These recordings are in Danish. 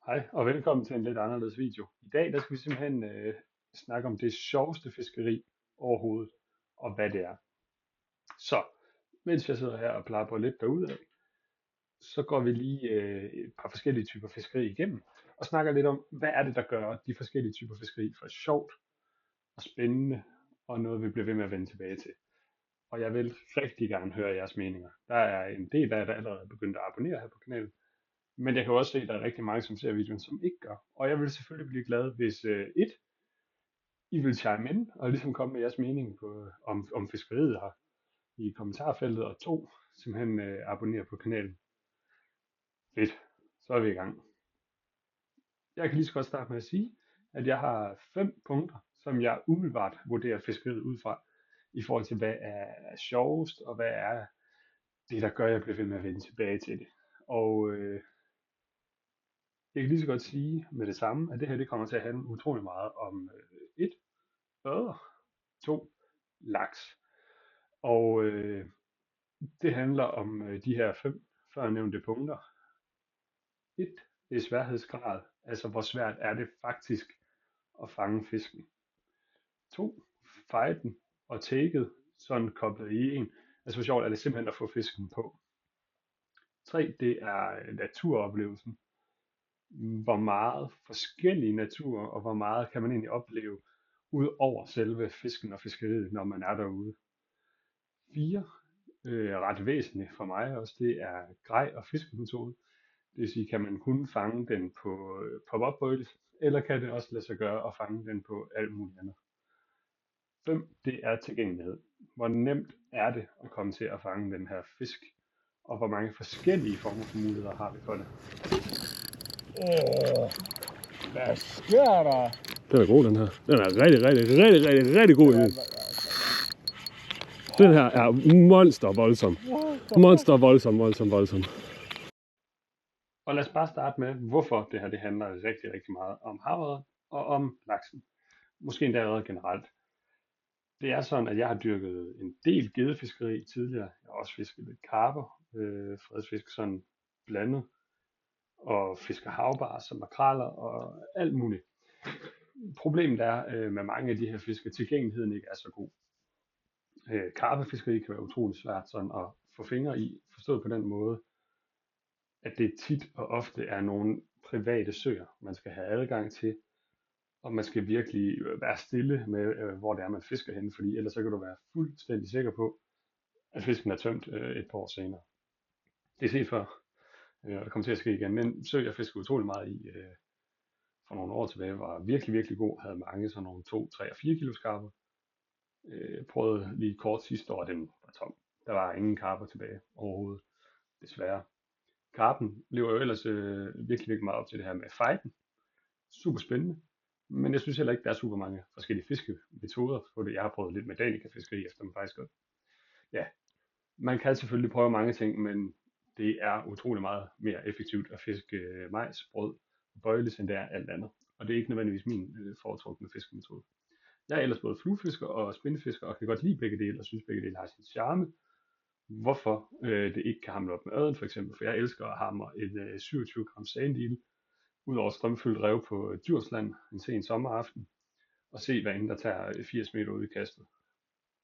Hej og velkommen til en lidt anderledes video. I dag der skal vi simpelthen snakke om det sjoveste fiskeri overhovedet, og hvad det er. Så, mens jeg sidder her og plapper lidt derudad, så går vi lige et par forskellige typer fiskeri igennem, og snakker lidt om, hvad er det, der gør de forskellige typer fiskeri for sjovt og spændende, og noget vi bliver ved med at vende tilbage til. Og jeg vil rigtig gerne høre jeres meninger. Der er en del af jer, der allerede er begyndt at abonnere her på kanalen. Men jeg kan også se, at der er rigtig mange, som ser videoen, som ikke gør. Og jeg vil selvfølgelig blive glad, hvis I vil chime ind og ligesom komme med jeres mening om fiskeriet her i kommentarfeltet. Og 2, simpelthen abonnere på kanalen. Fedt, så er vi i gang. Jeg kan lige så godt starte med at sige, at jeg har 5 punkter, som jeg umiddelbart vurderer fiskeriet ud fra, i forhold til hvad er sjovest, og hvad er det, der gør, at jeg bliver ved med at vende tilbage til det. Og jeg kan lige så godt sige med det samme, at det her det kommer til at handle utrolig meget om 1. Ørder, 2. Laks. Og det handler om de her 5 førnævnte punkter. 1. Det er sværhedsgrad, altså hvor svært er det faktisk at fange fisken. 2. Fejden og taket, sådan koblet i en. Altså hvor sjovt er det simpelthen at få fisken på. 3. Det er naturoplevelsen. Hvor meget forskellig natur, og hvor meget kan man egentlig opleve ud over selve fisken og fiskeriet, når man er derude. 4. Ret væsentligt for mig også, det er grej- og fiskemetode. Det vil sige, kan man kun fange den på pop-up bøjles, eller kan det også lade sig gøre at fange den på alt muligt andet. 5. Det er tilgængelighed. Hvor nemt er det at komme til at fange den her fisk, og hvor mange forskellige former for muligheder har vi for det. Hvad sker der? Den er god, den her. Den er rigtig god. Den her er monstervoldsom. Voldsom. Og lad os bare starte med, hvorfor det her det handler rigtig meget om havørred og om laksen. Måske endda allerede generelt. Det er sådan, at jeg har dyrket en del gedefiskeri tidligere. Jeg har også fisket lidt karper, fredsfisk sådan blandet, og fisker havbars og makraller og alt muligt. Problemet er med mange af de her fisk, at tilgængeligheden ikke er så god. Karpefiskeri kan være utrolig svært sådan at få fingre i, forstået på den måde, at det tit og ofte er nogle private søer, man skal have adgang til, og man skal virkelig være stille med, hvor det er, man fisker henne, fordi ellers så kan du være fuldstændig sikker på, at fisken er tømt et par år senere. Det er set før, og det kommer til at ske igen. Men sø, jeg fiskede utrolig meget i for nogle år tilbage, var virkelig god, havde mange sådan nogle 2, 3 og 4 kilo skarper. Prøvede lige kort sidste år, den var tom. Der var ingen karper tilbage overhovedet, desværre. Karpen lever jo ellers virkelig meget op til det her med fighten. Super spændende. Men jeg synes heller ikke, der er super mange forskellige fiskemetoder på det. Jeg har prøvet lidt med Danica-fiskeri, efter man faktisk godt. Ja, man kan selvfølgelig prøve mange ting, men det er utrolig meget mere effektivt at fiske majs, brød og bøjles, end det er alt andet. Og det er ikke nødvendigvis min foretrukne fiskemetode. Jeg er ellers både fluefisker og spinfisker, og kan godt lide begge dele, og synes begge dele har sin charme. Hvorfor det ikke kan hamle op med ørden for eksempel, for jeg elsker at hamre en 27 gram sandil ud over strømfyldt rev på Djursland en sen sommeraften, og se hvad end der tager 80 meter ud i kastet.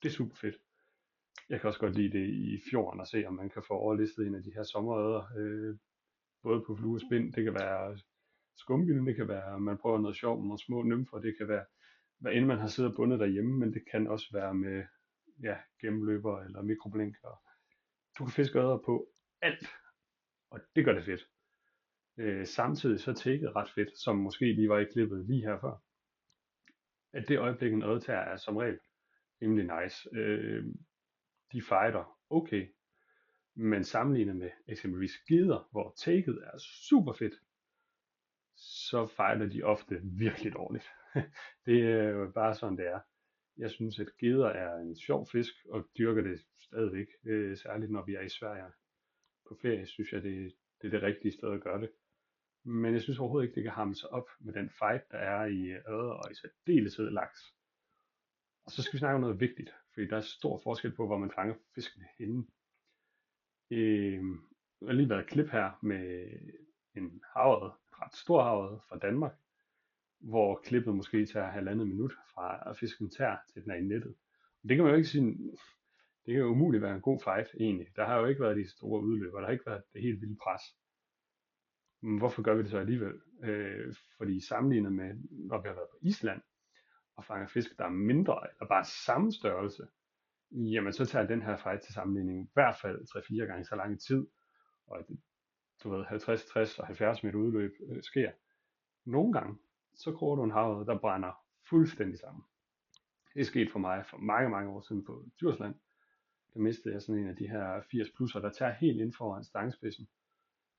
Det er super fedt. Jeg kan også godt lide det i fjorden og se, om man kan få overlistet en af de her sommerøder, både på flue og spind. Det kan være skumbillen, det kan være, man prøver noget sjovt med nogle små nymfer, det kan være, hvad end man har siddet bundet derhjemme, men det kan også være med gennemløber eller mikroblinker. Du kan fiske øder på alt, og det gør det fedt. Samtidig så tækket ret fedt, som måske lige var i klippet lige her før. At det øjeblik en ødetager er som regel rimelig nice. De fighter okay, men sammenlignet med eksempelvis geder, hvor taket er super fedt, så fighter de ofte virkelig dårligt. Det er jo bare sådan det er. Jeg synes at geder er en sjov fisk, og dyrker det stadigvæk, særligt når vi er i Sverige på ferie, synes jeg det er det rigtige sted at gøre det. Men jeg synes overhovedet ikke, det kan hamle sig op med den fight, der er i ørder og i særdeleshed laks. Og så skal vi snakke om noget vigtigt, fordi der er stor forskel på, hvor man fanger fiskene henne. Der har lige været et klip her med en havørred, ret stor havred fra Danmark, hvor klippet måske tager 1,5 minut fra at fisken tager til den er i nettet. Det kan man jo ikke sige, det kan jo umuligt være en god fight egentlig. Der har jo ikke været de store udløb, og der har ikke været det helt vilde pres. Men hvorfor gør vi det så alligevel? Fordi sammenlignet med, når vi har været på Island og fanger fisk, der er mindre, eller bare samme størrelse, jamen så tager den her fight til sammenligning i hvert fald 3-4 gange så lang tid, og du ved, 50, 60 og 70 meter udløb sker. Nogle gange, så kroger du en havred, der brænder fuldstændig sammen. Det er sket for mig for mange, mange år siden på Djursland. Der mistede jeg sådan en af de her 80 plusser, der tager helt ind foran stangspidsen.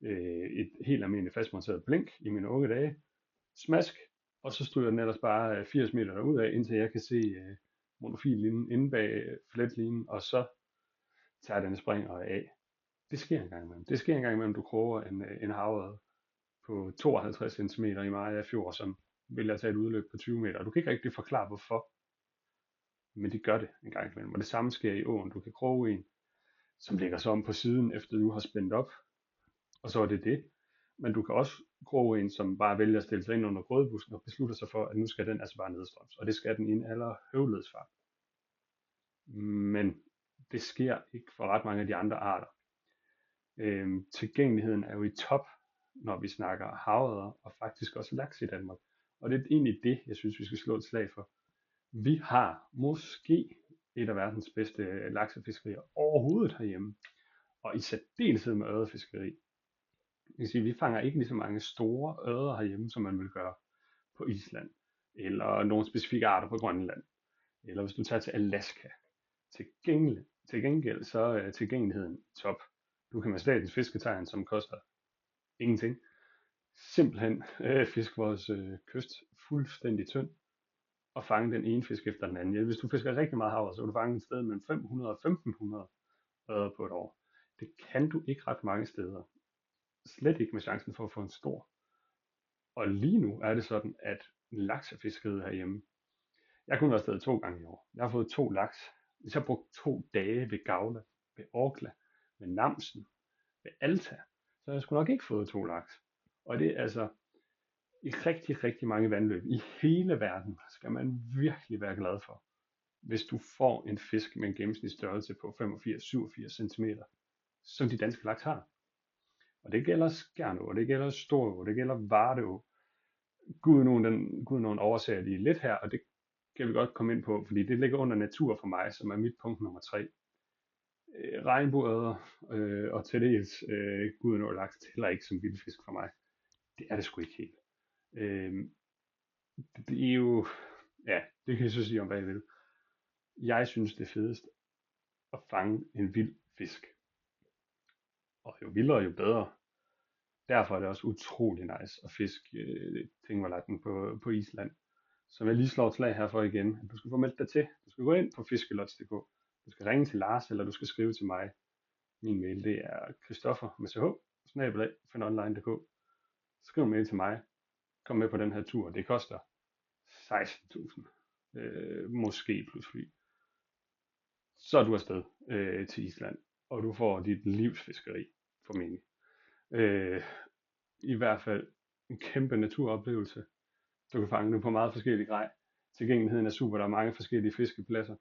Et helt almindeligt fastmonteret blink i mine unge dage. Smask, og så stryger den ellers bare 80 meter derudad, indtil jeg kan se monofillinjen inde bag fletlinjen, og så tager den springer af. Det sker en gang imellem. Det sker en gang imellem, du kroger en havred på 52 cm i Maja Fjord, som vil tage et udløb på 20 meter. Og du kan ikke rigtig forklare, hvorfor. Men de gør det en gang imellem. Og det samme sker i åen. Du kan kroge en, som ligger så om på siden, efter du har spændt op. Og så er det det. Men du kan også kroge en, som bare vælger at stille sig ind under grødebusken og beslutter sig for, at nu skal den altså bare nedstrøms. Og det skal den i en allerhøvledsfart. Men det sker ikke for ret mange af de andre arter. Tilgængeligheden er jo i top, når vi snakker havredder og faktisk også laks i Danmark. Og det er egentlig det, jeg synes, vi skal slå et slag for. Vi har måske et af verdens bedste laksefiskerier overhovedet herhjemme. Og i særdeleshed med ørredfiskeri. Det vil sige, vi fanger ikke lige så mange store ørreder herhjemme, som man vil gøre på Island. Eller nogle specifikke arter på Grønland. Eller hvis du tager til Alaska. Til gengæld så er tilgængeligheden top. Du kan med statens fisketegn, som koster ingenting, simpelthen fiske vores kyst fuldstændig tynd og fange den ene fisk efter den anden. Ja, hvis du fisker rigtig meget havre, så kan du fange et sted mellem 500 og 1500 ørreder på et år. Det kan du ikke ret mange steder. Slet ikke med chancen for at få en stor. Og lige nu er det sådan, at laksefiskeriet herhjemme, jeg kunne være afsted 2 gange i år. Jeg har fået 2 laks. Hvis jeg har brugt 2 dage ved Gavle, ved Orkla, ved Namsen, ved Alta, så har jeg sgu nok ikke fået 2 laks. Og det er altså i rigtig, rigtig mange vandløb i hele verden, skal man virkelig være glad for, hvis du får en fisk med en gennemsnitsstørrelse på 85-87 cm, som de danske laks har. Og det gælder Skjernå, det gælder Storå, det gælder Vardeå. Gud nogen overser lige lidt her, og det kan vi godt komme ind på, fordi det ligger under natur for mig, som er mit punkt nummer 3. Regnbueørder og til dels Gudenå laks tæller ikke som vildfisk for mig. Det er det sgu ikke helt. Det er jo, ja, det kan jeg så sige om hvad jeg vil. Jeg synes det er fedest at fange en vild fisk. Og jo vildere, jo bedre. Derfor er det også utrolig nice at fiske tingvallatten på Island. Som jeg lige slår et slag her for igen. Du skal få meldt dig til. Du skal gå ind på fiskelots.dk. Du skal ringe til Lars, eller du skal skrive til mig. Min mail, det er christoffer@findonline.dk. Skriv en mail til mig. Kom med på den her tur. Det koster 16.000. Måske plus fly. Så er du afsted til Island. Og du får dit livsfiskeri, formentlig. I hvert fald en kæmpe naturoplevelse. Du kan fange det på meget forskellige grej. Tilgængeligheden er super. Der er mange forskellige fiskepladser.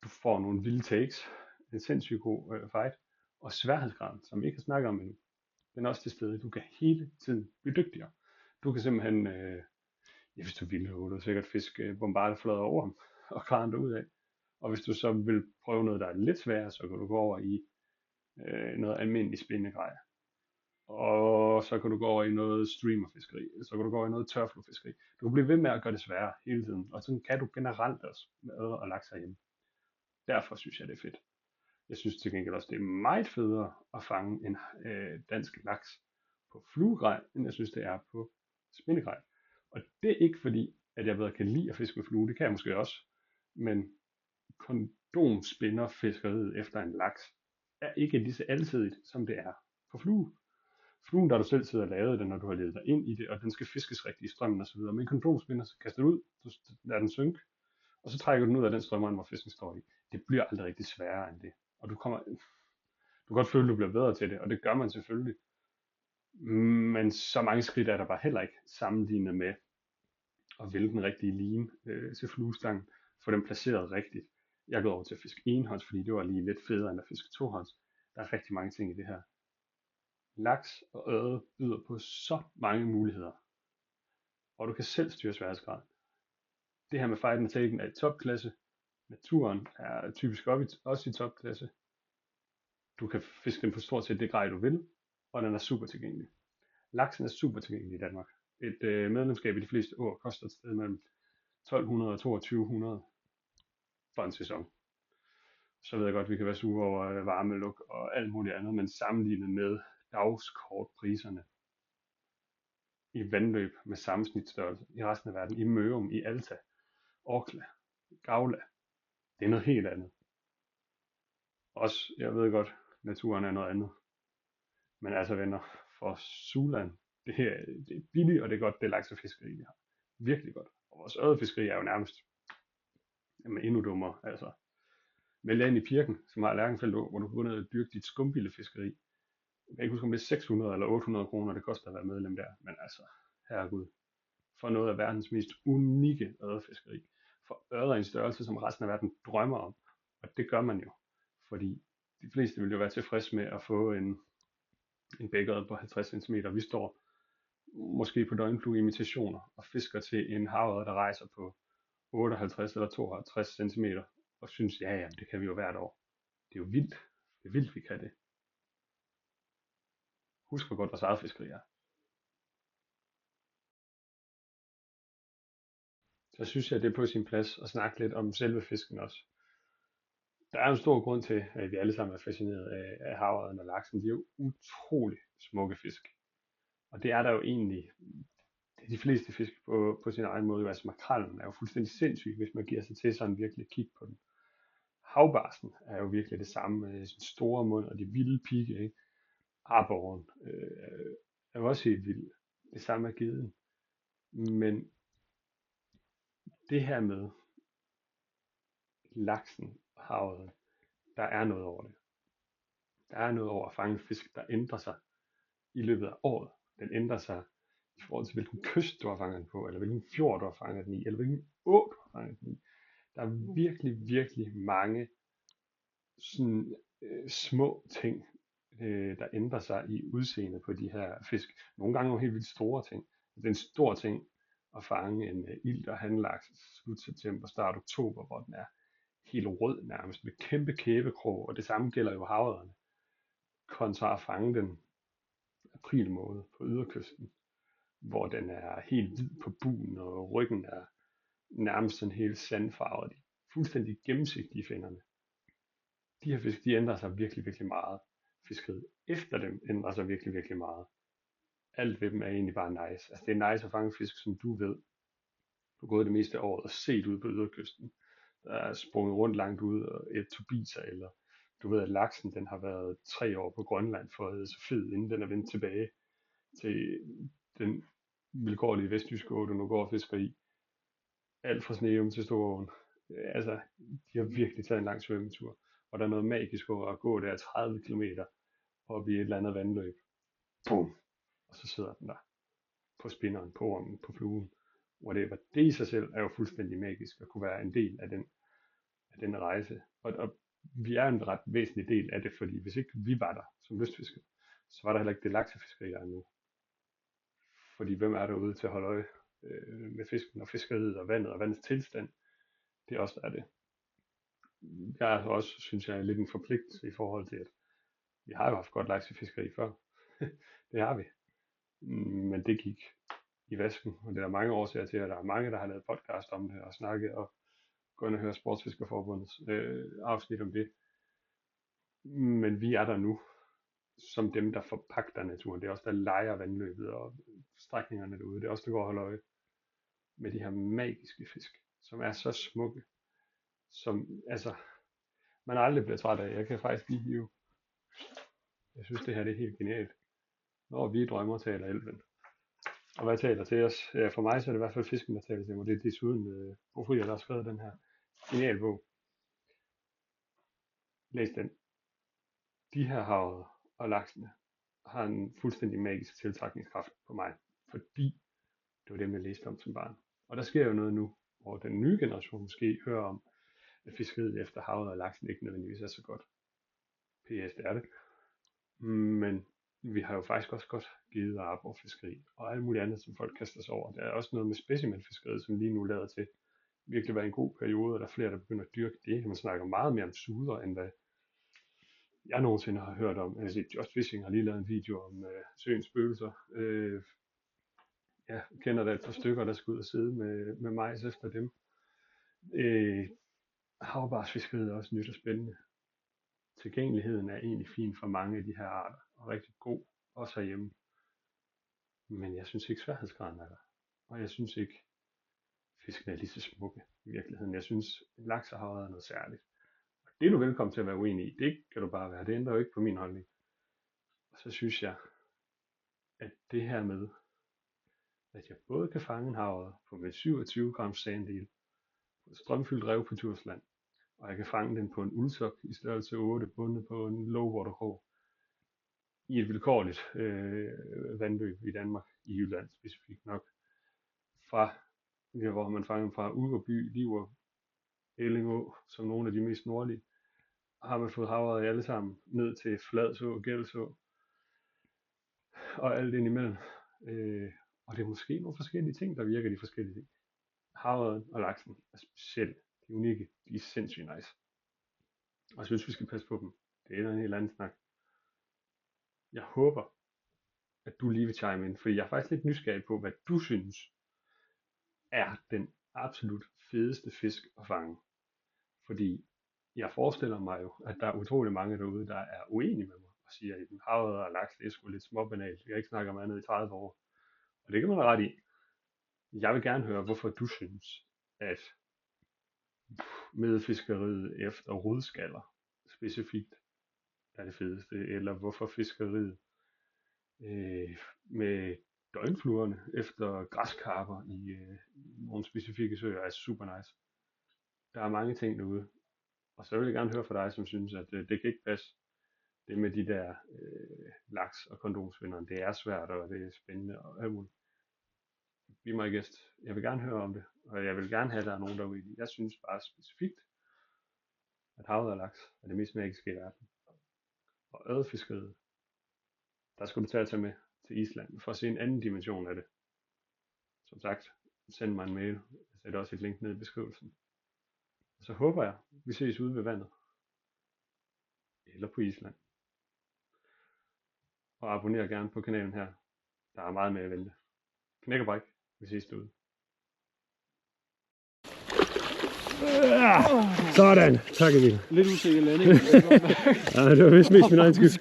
Du får nogle vilde takes. En sindssygt god fight. Og sværhedsgraden, som vi ikke har snakket om endnu, den er også til stede. Du kan hele tiden blive dygtigere. Du kan simpelthen, hvis du vil, du sikkert fiske bombardeflader over ham og klare dig ud af. Og hvis du så vil prøve noget, der er lidt sværere, så kan du gå over i noget almindelig spændegrej. Og så kan du gå over i noget streamerfiskeri, så kan du gå over i noget tørfluefiskeri. Du kan blive ved med at gøre det sværere hele tiden, og sådan kan du generelt også med ørred og laks herhjemme. Derfor synes jeg, det er fedt. Jeg synes til gengæld også, det er meget federe at fange en dansk laks på fluegrej, end jeg synes, det er på spændegrej. Og det er ikke fordi, at jeg bedre kan lide at fiske med flue, det kan jeg måske også, men kondomspinderfiskeriet efter en laks er ikke lige så alsidigt, som det er på flue. Fluen, der du selv sidder og lavet den, når du har ledet dig ind i det, og den skal fiskes rigtigt i strømmen osv. Men en kondomspinder, så kaster du ud, du lader den synke, og så trækker du den ud af den strømmeren, hvor fisken står i. Det bliver aldrig rigtig sværere end det. Og du kan godt føle, at du bliver bedre til det, og det gør man selvfølgelig. Men så mange skridt er der bare heller ikke sammenlignet med at vælge den rigtige line til fluestangen, få den placeret rigtigt. Jeg er gået over til at fiske enhånds, fordi det var lige lidt federe end at fiske tohånds. Der er rigtig mange ting i det her. Laks og ørred byder på så mange muligheder, og du kan selv styre sværhedsgraden. Det her med fight and taken er i topklasse. Naturen er typisk også i topklasse. Du kan fiske den på stort set det grej du vil, og den er super tilgængelig. Laksen er super tilgængelig i Danmark. Et medlemskab i de fleste år koster et sted mellem 1200 og 2200 for en sæson. Så ved jeg godt, at vi kan være sure over varmeluk og alt muligt andet, men sammenlignet med dagskortpriserne i vandløb med samme snitstørrelse i resten af verden, i Mørum, i Alta, Orkla, Gavla, det er noget helt andet. Også, jeg ved godt, naturen er noget andet. Men altså venner, for Suland, det er billigt, og det er godt, det laksefiskeri, vi har. Virkelig godt. Og vores ørredfiskeri er jo nærmest endnu dummere. Altså, meld dig ind i Pirken, som har Lærkenfeldt, hvor du kan gå ned og dyrke dit skumbillefiskeri. Jeg kan ikke huske, om det er 600 eller 800 kroner, det koster at være medlem der. Men altså, herregud. For noget af verdens mest unikke ørredfiskeri. For ørred en størrelse, som resten af verden drømmer om. Og det gør man jo. Fordi de fleste vil jo være tilfredse med at få en bækørred på 50 cm. Vi står måske på døgnflueimitationer og fisker til en havørred, der rejser på 58 eller 52 cm. Og synes, ja, det kan vi jo hvert år. Det er jo vildt. Det er vildt, vi kan det. Husk, hvor godt vores eget fiskeri er. Så synes jeg, det er på sin plads at snakke lidt om selve fisken også. Der er en stor grund til, at vi alle sammen er fascineret af havørreden og laksen. De er jo utrolig smukke fisk. Og det er der jo egentlig de fleste fisk på sin egen måde. Altså makrellen er jo fuldstændig sindssyg, hvis man giver sig til sådan virkelig kigge på den. Havbarsen er jo virkelig det samme med sin store mund og de vilde pigge. Ikke? Arboren er jo også helt vild. Det samme er geden. Men det her med laksen og havet, der er noget over det. Der er noget over at fange fisk, der ændrer sig i løbet af året. Den ændrer sig i forhold til hvilken kyst du har fanget den på, eller hvilken fjord du har fanget den i, eller hvilken å du har fanget den i. Der er virkelig, virkelig mange sådan, små ting, der ændrer sig i udseendet på de her fisk. Nogle gange nogle helt vildt store ting. Det er en stor ting at fange en ilt- og hanlaks slut september, start oktober, hvor den er helt rød nærmest, med kæmpe kæbekrog, og det samme gælder jo havørrederne, kontra at fange den april måned på yderkysten, hvor den er helt hvid på bugen, og ryggen er nærmest sådan helt sandfarvet. De er fuldstændig gennemsigtige finnerne. De her fisk, de ændrer sig virkelig, virkelig meget. Fiskeriet efter dem ændrer sig virkelig, virkelig meget. Alt ved dem er egentlig bare nice. Altså det er nice at fange fisk, som du ved. Du har gået det meste af året og set ud på yderkysten. Der er sprunget rundt langt ud og et tubiser, eller du ved, at laksen den har været 3 år på Grønland for at æde så fed, inden den er vendt tilbage til den vilkårlige vestjyske å, du nu går og fisker i. Alt fra Sneum til Storåen. Altså, de har virkelig taget en lang svømmetur. Og der er noget magisk over at gå der 30 km op i et eller andet vandløb. Boom! Og så sidder den der på spinneren, på ormen, på fluen. Whatever. Det i sig selv er jo fuldstændig magisk at kunne være en del af den rejse. Og vi er en ret væsentlig del af det, fordi hvis ikke vi var der som lystfisker, så var der heller ikke det laksefiskeri, der er nu. Fordi hvem er derude til at holde øje med fisken og fiskeriet og vandet og vandets tilstand? Det er også der er det. Jeg er også, synes jeg, lidt en forpligtelse i forhold til, at vi har jo haft godt laksefiskeri før. Det har vi. Men det gik i vasken, og det er der mange årsager til, at der er mange, der har lavet podcast om det og snakket og gå ind og høre Sportsfiskerforbundets afsnit om det. Men vi er der nu, som dem, der forpagter naturen. Det er også der leger vandløbet og strækningerne derude. Det er også der går og holder øje med de her magiske fisk, som er så smukke, som altså man aldrig bliver træt af. Jeg kan faktisk lige hive. Jeg synes det her det er helt genialt. Når vi drømmer, taler elven. Og hvad taler til os? Ja, for mig så er det i hvert fald fisken, der taler til mig. Det er desuden Bo Frier, der har skrevet den her genial bog. Læs den. De her havet og laksene, har en fuldstændig magisk tiltrækningskraft på mig, fordi det var dem, jeg læste om som barn. Og der sker jo noget nu, hvor den nye generation måske hører om, at fiskeriet efter havet og laksen ikke nødvendigvis er så godt. PS, det er det. Men vi har jo faktisk også godt givet arbordfiskeri og alt muligt andet, som folk kaster sig over. Der er også noget med specimenfiskeriet, som lige nu lader til virkelig være en god periode, og der er flere, der begynder at dyrke det. Man snakker meget mere om suder, end hvad jeg nogensinde har hørt om. Altså, Just Fishing har lige lavet en video om søens spøgelser. Jeg kender der et par stykker, der skal ud og sidde med majs efter dem. Havbarsfiskeriet er også nyt og spændende. Tilgængeligheden er egentlig fin for mange af de her arter, og rigtig god, også herhjemme. Men jeg synes ikke sværhedsgraden er der. Og jeg synes ikke, fisken er lige så smukke i virkeligheden. Jeg synes, laksehavet er noget særligt. Og det er du velkommen til at være uenig i. Det kan du bare være. Det ændrer jo ikke på min holdning. Og så synes jeg, at det her med, at jeg både kan fange en havre på med 27 gram sanddel, på et strømfyldt rev på Djursland, og jeg kan fange den på en uldsok i størrelse 8, bundet på en lowwater-krog, i et vilkårligt vandløb i Danmark, i Jylland specifikt nok, fra hvor man fanger fra Ulverby, Liver, Ellingå, som nogle af de mest nordlige, har man fået havret alle sammen ned til Fladså, Gældså, og alt indimellem. Og det er måske nogle forskellige ting, der virker de forskellige ting. Havret og laksen er specielle, de er unikke, de er sindssygt nice. Og jeg synes, vi skal passe på dem. Det er en helt anden snak. Jeg håber, at du lige vil chime ind, fordi jeg er faktisk lidt nysgerrig på, hvad du synes er den absolut fedeste fisk at fange. Fordi jeg forestiller mig jo, at der er utrolig mange derude, der er uenige med mig og siger, at havet og laks, det er sgu lidt småbanalt. Jeg kan ikke snakke om andet i 30 år. Og det kan man have ret i. Jeg vil gerne høre, hvorfor du synes, at medfiskeriet efter rodskaller specifikt er det fedeste, eller hvorfor fiskeriet med døgnfluerne efter græskarper i nogle specifikke søer er super nice. Der er mange ting derude, og så vil jeg gerne høre fra dig, som synes, at det kan ikke passe. Det med de der laks og kondomsvinderne, det er svært, og det er spændende og alt muligt. Be my guest. Jeg vil gerne høre om det, og jeg vil gerne have, at der er nogen derude. Jeg synes bare specifikt, at havet og laks er det mest magiske i verden. Og ørredfiskeriet, der skal du tage med til Island for at se en anden dimension af det. Som sagt, send mig en mail. Jeg sætter også et link ned i beskrivelsen. Og så håber jeg, vi ses ude ved vandet. Eller på Island. Og abonner gerne på kanalen her. Der er meget mere at vente. Knæk og bræk. Vi ses derude. Sådan. Tak, Emil. Lidt usikker landing. Ja, det var vist mest min egen skyld.